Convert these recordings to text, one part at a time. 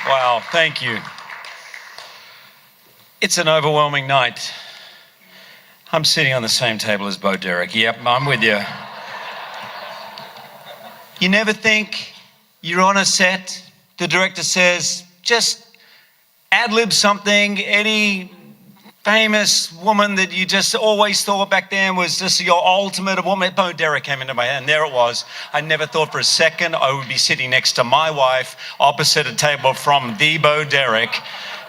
Wow, thank you. It's an overwhelming night. I'm sitting on the same table as Bo Derek. Yep, I'm with you. You never think you're on a set, the director says, just ad-lib something, any famous woman that you just always thought back then was just your ultimate woman. Bo Derek came into my head, and there it was. I never thought for a second I would be sitting next to my wife opposite a table from the Bo Derek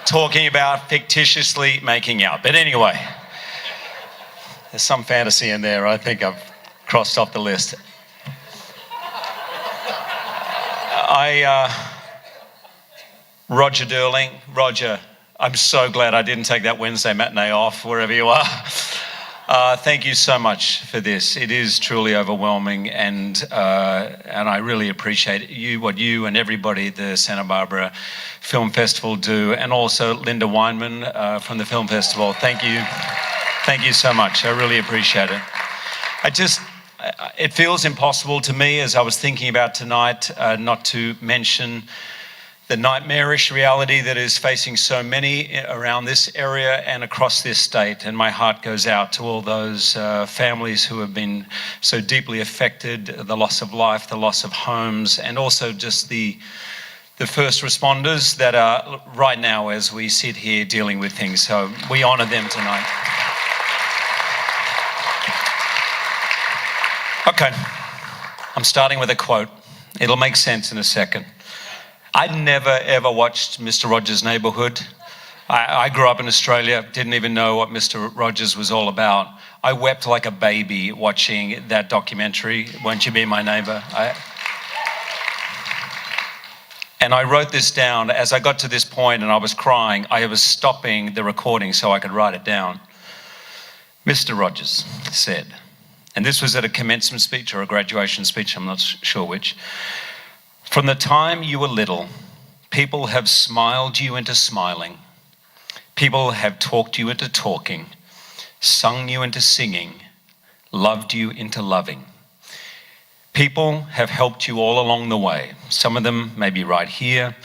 talking about fictitiously making out. But anyway, there's some fantasy in there. I think I've crossed off the list. Roger Durling, Roger, I'm so glad I didn't take that Wednesday matinee off, wherever you are. Thank you so much for this. It is truly overwhelming, and I really appreciate what you and everybody at the Santa Barbara Film Festival do, and also Linda Weinman from the Film Festival. Thank you so much. I really appreciate it. It feels impossible to me, as I was thinking about tonight, not to mention the nightmarish reality that is facing so many around this area and across this state. And my heart goes out to all those families who have been so deeply affected, the loss of life, the loss of homes, and also just the first responders that are right now as we sit here dealing with things. So we honor them tonight. Okay, I'm starting with a quote. It'll make sense in a second. I'd never ever watched Mr. Rogers' Neighbourhood. I grew up in Australia, didn't even know what Mr. Rogers was all about. I wept like a baby watching that documentary, Won't You Be My Neighbour? And I wrote this down. As I got to this point and I was crying, I was stopping the recording so I could write it down. Mr. Rogers said, and this was at a commencement speech or a graduation speech, I'm not sure which. From the time you were little, people have smiled you into smiling. People have talked you into talking, sung you into singing, loved you into loving. People have helped you all along the way. Some of them may be right here.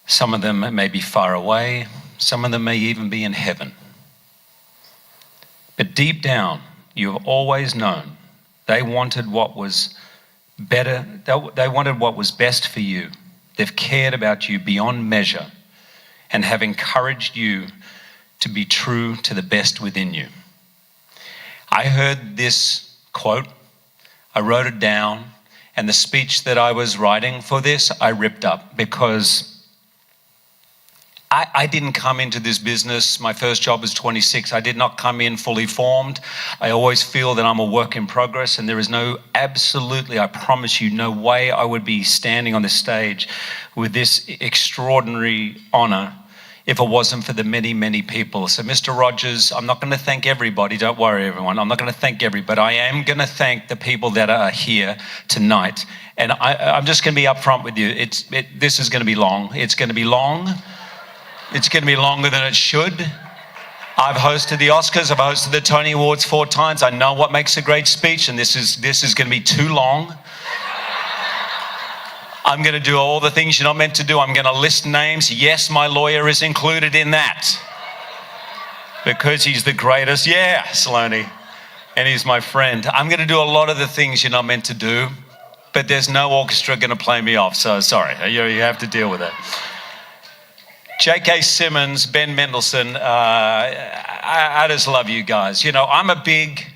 Some of them may be far away. Some of them may even be in heaven. But deep down, you have always known they wanted what was better. They wanted what was best for you. They've cared about you beyond measure and have encouraged you to be true to the best within you. I heard this quote, I wrote it down, and the speech that I was writing for this, I ripped up because I didn't come into this business. My first job was 26. I did not come in fully formed. I always feel that I'm a work in progress, and there is absolutely, I promise you, no way I would be standing on this stage with this extraordinary honor if it wasn't for the many, many people. So Mr. Rogers, I'm not going to thank everybody. Don't worry, everyone. I'm not going to thank everybody, but I am going to thank the people that are here tonight. And I'm just going to be upfront with you. This is going to be long. It's going to be long. It's going to be longer than it should. I've hosted the Oscars. I've hosted the Tony Awards 4 times. I know what makes a great speech, and this is going to be too long. I'm going to do all the things you're not meant to do. I'm going to list names. Yes, my lawyer is included in that because he's the greatest. Yeah, Saloni. And he's my friend. I'm going to do a lot of the things you're not meant to do, but there's no orchestra going to play me off. So sorry, you have to deal with it. J.K. Simmons, Ben Mendelsohn, I just love you guys. You know, I'm a big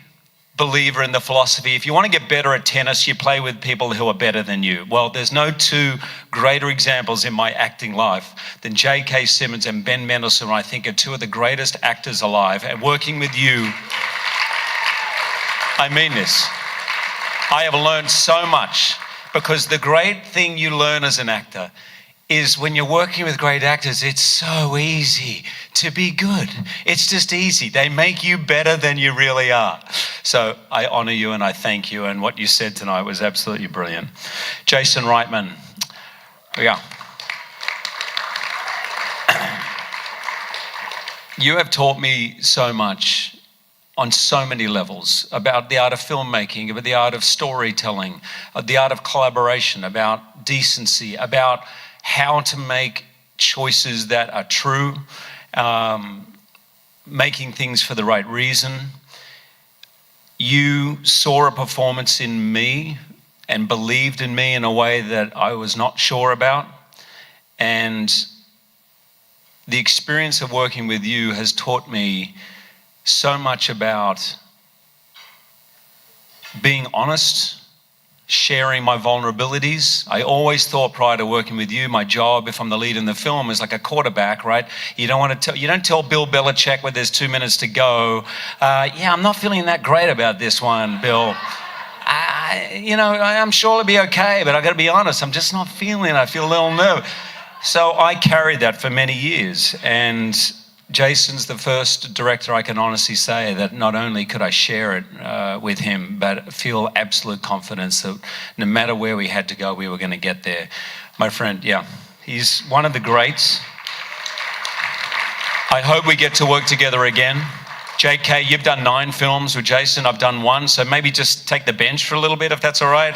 believer in the philosophy. If you want to get better at tennis, you play with people who are better than you. Well, there's no 2 greater examples in my acting life than J.K. Simmons and Ben Mendelsohn. I think are 2 of the greatest actors alive. And working with you, I mean this. I have learned so much, because the great thing you learn as an actor is when you're working with great actors, it's so easy to be good. It's just easy. They make you better than you really are. So I honor you and I thank you. And what you said tonight was absolutely brilliant. Jason Reitman. Yeah. You have taught me so much on so many levels about the art of filmmaking, about the art of storytelling, the art of collaboration, about decency, about how to make choices that are true, making things for the right reason. You saw a performance in me and believed in me in a way that I was not sure about. And the experience of working with you has taught me so much about being honest, sharing my vulnerabilities. I always thought prior to working with you, my job, if I'm the lead in the film, is like a quarterback, right? You don't tell Bill Belichick when there's 2 minutes to go, yeah, I'm not feeling that great about this one, Bill. I'm sure it'll be okay, but I got to be honest, I'm just not feeling it. I feel a little nervous. So I carried that for many years, and Jason's the first director I can honestly say that not only could I share it with him, but feel absolute confidence that no matter where we had to go, we were going to get there. My friend, yeah, he's one of the greats. I hope we get to work together again. JK, you've done 9 films with Jason. I've done 1, so maybe just take the bench for a little bit if that's all right.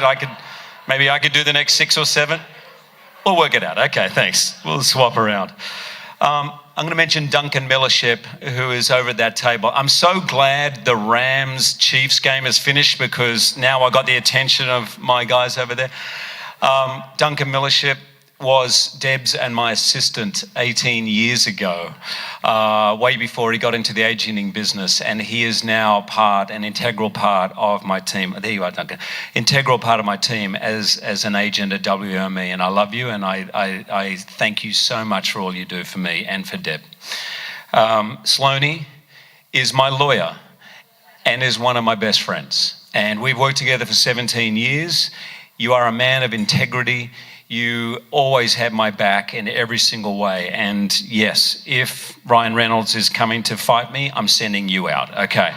Maybe I could do the next 6 or 7. We'll work it out. Okay, thanks. We'll swap around. I'm going to mention Duncan Millership, who is over at that table. I'm so glad the Rams-Chiefs game is finished because now I got the attention of my guys over there. Duncan Millership was Deb's and my assistant 18 years ago, way before he got into the agenting business, and he is now an integral part of my team. There you are, Duncan. Integral part of my team as an agent at WME, and I love you, and I thank you so much for all you do for me and for Deb. Sloaney is my lawyer and is one of my best friends, and we've worked together for 17 years. You are a man of integrity. You always have my back in every single way. And yes, if Ryan Reynolds is coming to fight me, I'm sending you out. Okay.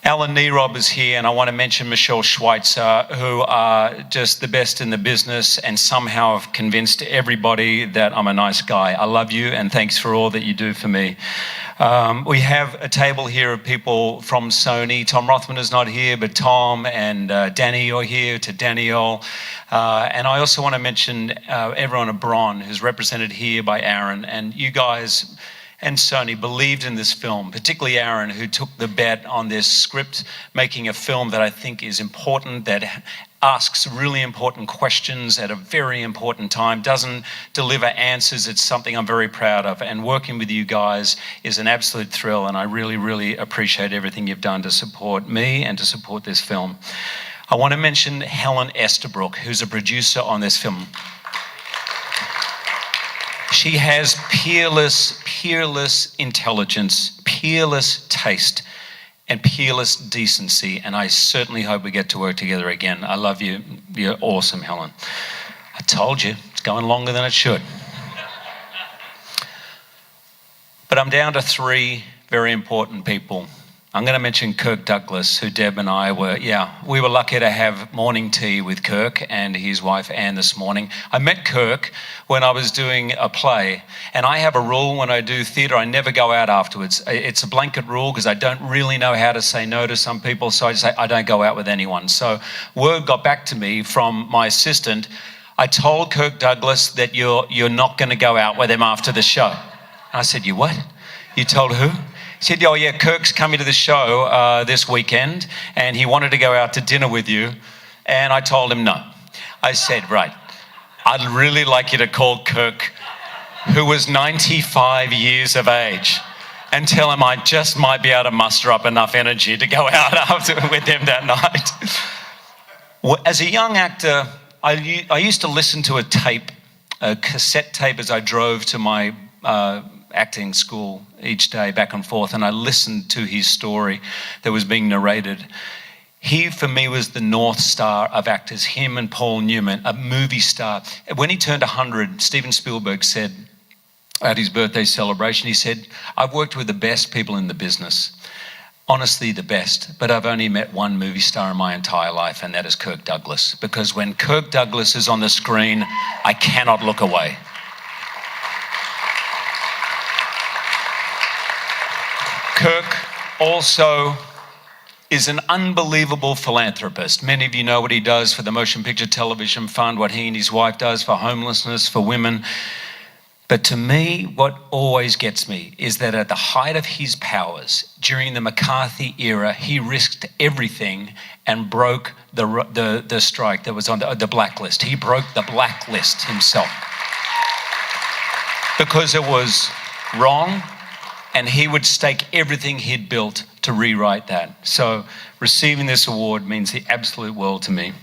Alan Neerob is here, and I want to mention Michelle Schweitzer, who are just the best in the business and somehow have convinced everybody that I'm a nice guy. I love you, and thanks for all that you do for me. We have a table here of people from Sony. Tom Rothman is not here, but Tom and Danny are here, to Daniel. And I also want to mention everyone at Bron, who's represented here by Aaron. And you guys and Sony believed in this film, particularly Aaron, who took the bet on this script, making a film that I think is important, that asks really important questions at a very important time, doesn't deliver answers. It's something I'm very proud of. And working with you guys is an absolute thrill, and I really, really appreciate everything you've done to support me and to support this film. I want to mention Helen Estabrook, who's a producer on this film. She has peerless intelligence, peerless taste, and peerless decency, and I certainly hope we get to work together again. I love you. You're awesome, Helen. I told you, it's going longer than it should. But I'm down to 3 very important people. I'm going to mention Kirk Douglas, who Deb and I we were lucky to have morning tea with Kirk and his wife Anne this morning. I met Kirk when I was doing a play, and I have a rule when I do theatre, I never go out afterwards. It's a blanket rule because I don't really know how to say no to some people, so I just say I don't go out with anyone. So word got back to me from my assistant, I told Kirk Douglas that you're not going to go out with him after the show. And I said, you what? You told who? He said, oh yeah, Kirk's coming to the show this weekend and he wanted to go out to dinner with you. And I told him no. I said, right, I'd really like you to call Kirk, who was 95 years of age, and tell him I just might be able to muster up enough energy to go out with him that night. Well, as a young actor, I used to listen to a cassette tape as I drove to my acting school each day back and forth, and I listened to his story that was being narrated. He, for me, was the North Star of actors, him and Paul Newman, a movie star. When he turned 100, Steven Spielberg said at his birthday celebration, he said, I've worked with the best people in the business, honestly the best, but I've only met one movie star in my entire life, and that is Kirk Douglas, because when Kirk Douglas is on the screen, I cannot look away. Kirk also is an unbelievable philanthropist. Many of you know what he does for the Motion Picture Television Fund, what he and his wife does for homelessness, for women. But to me, what always gets me is that at the height of his powers, during the McCarthy era, he risked everything and broke the strike that was on the blacklist. He broke the blacklist himself because it was wrong, and he would stake everything he'd built to rewrite that. So receiving this award means the absolute world to me.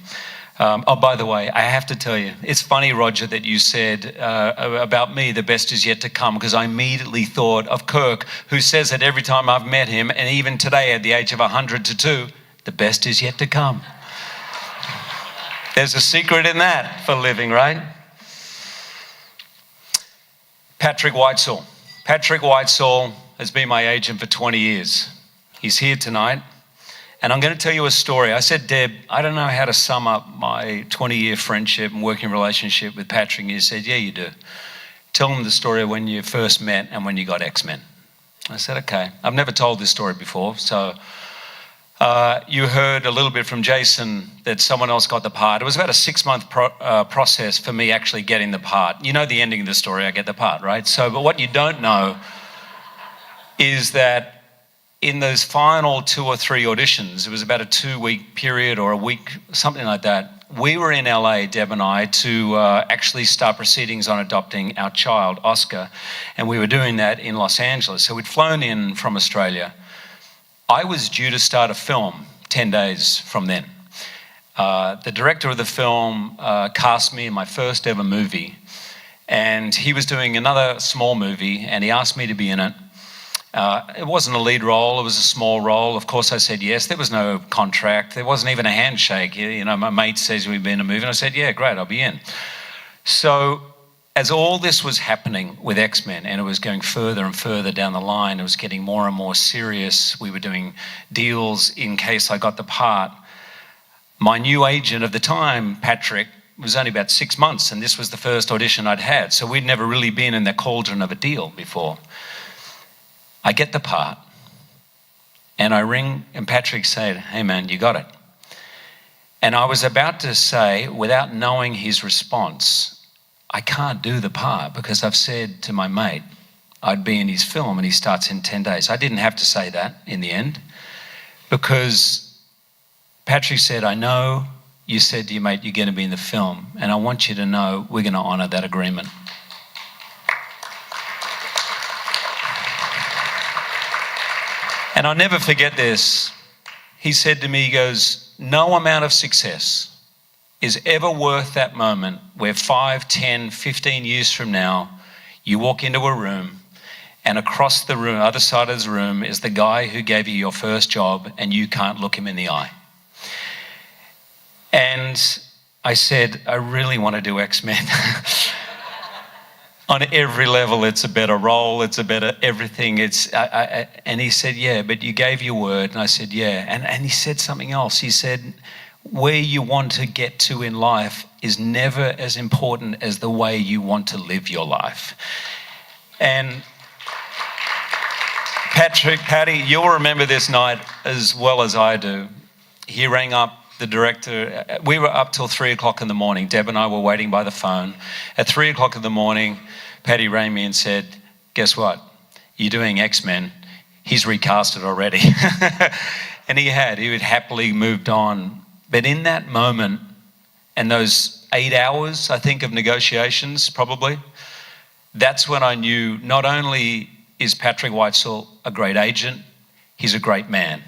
Oh, by the way, I have to tell you, it's funny, Roger, that you said about me, the best is yet to come, because I immediately thought of Kirk, who says it every time I've met him, and even today at the age of 102, the best is yet to come. There's a secret in that for living, right? Patrick Whitesell. Patrick Whitesell has been my agent for 20 years. He's here tonight. And I'm going to tell you a story. I said, Deb, I don't know how to sum up my 20-year friendship and working relationship with Patrick. And you said, yeah, you do. Tell him the story of when you first met and when you got X-Men. I said, okay. I've never told this story before. So you heard a little bit from Jason that someone else got the part. It was about a 6-month process for me actually getting the part. You know the ending of the story, I get the part, right? So, but what you don't know is that in those final 2 or 3 auditions, it was about a 2-week period or a week, something like that. We were in LA, Deb and I, to actually start proceedings on adopting our child, Oscar, and we were doing that in Los Angeles. So we'd flown in from Australia. I was due to start a film 10 days from then. The director of the film cast me in my first ever movie, and he was doing another small movie, and he asked me to be in it. It wasn't a lead role, it was a small role. Of course I said yes. There was no contract. There wasn't even a handshake. You know, my mate says we've been in a movie, and I said, yeah, great, I'll be in. So as all this was happening with X-Men, and it was going further and further down the line, it was getting more and more serious. We were doing deals in case I got the part. My new agent of the time, Patrick, was only about 6 months, and this was the first audition I'd had. So we'd never really been in the cauldron of a deal before. I get the part, and I ring, and Patrick said, hey man, you got it. And I was about to say, without knowing his response, I can't do the part because I've said to my mate, I'd be in his film and he starts in 10 days. I didn't have to say that in the end because Patrick said, I know you said to your mate you're going to be in the film, and I want you to know we're going to honour that agreement. And I'll never forget this. He said to me, he goes, no amount of success is ever worth that moment where 5, 10, 15 years from now, you walk into a room and across the room, other side of the room, is the guy who gave you your first job and you can't look him in the eye. And I said, I really want to do X-Men. On every level, it's a better role, it's a better everything. And he said, yeah, but you gave your word. And I said, yeah. And he said something else. He said, where you want to get to in life is never as important as the way you want to live your life. And Patty, you'll remember this night as well as I do. He rang up the director. We were up till 3 o'clock in the morning. Deb and I were waiting by the phone. At 3 o'clock in the morning, Patty rang me and said, guess what? You're doing X-Men. He's recast it already. And he had happily moved on. But in that moment, and those 8 hours, I think, of negotiations, probably, that's when I knew not only is Patrick Whitesell a great agent, he's a great man.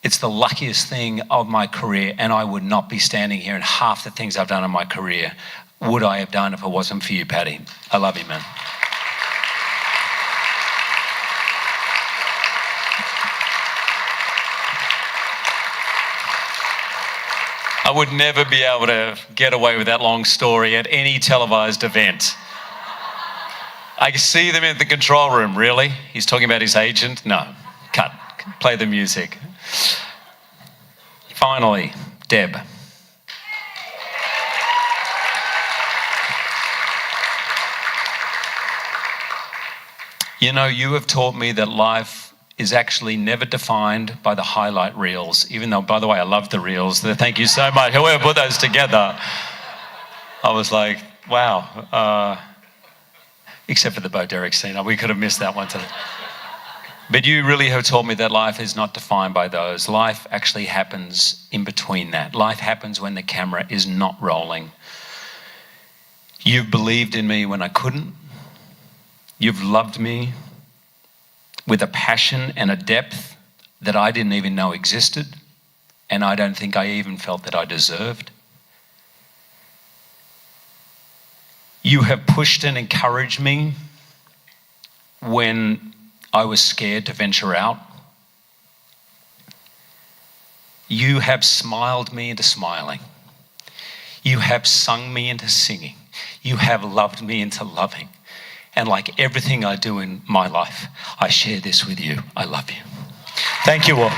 It's the luckiest thing of my career, and I would not be standing here, and half the things I've done in my career would I have done if it wasn't for you, Patty. I love you, man. I would never be able to get away with that long story at any televised event. I see them in the control room. Really? He's talking about his agent? No. Cut. Play the music. Finally, Deb. You know, you have taught me that life is actually never defined by the highlight reels, even though, by the way, I love the reels. Thank you so much. Whoever put those together, I was like, wow. Except for the Bo Derek scene. We could have missed that one today. But you really have taught me that life is not defined by those. Life actually happens in between that. Life happens when the camera is not rolling. You've believed in me when I couldn't. You've loved me with a passion and a depth that I didn't even know existed, and I don't think I even felt that I deserved. You have pushed and encouraged me when I was scared to venture out. You have smiled me into smiling. You have sung me into singing. You have loved me into loving. And like everything I do in my life, I share this with you. I love you. Thank you all.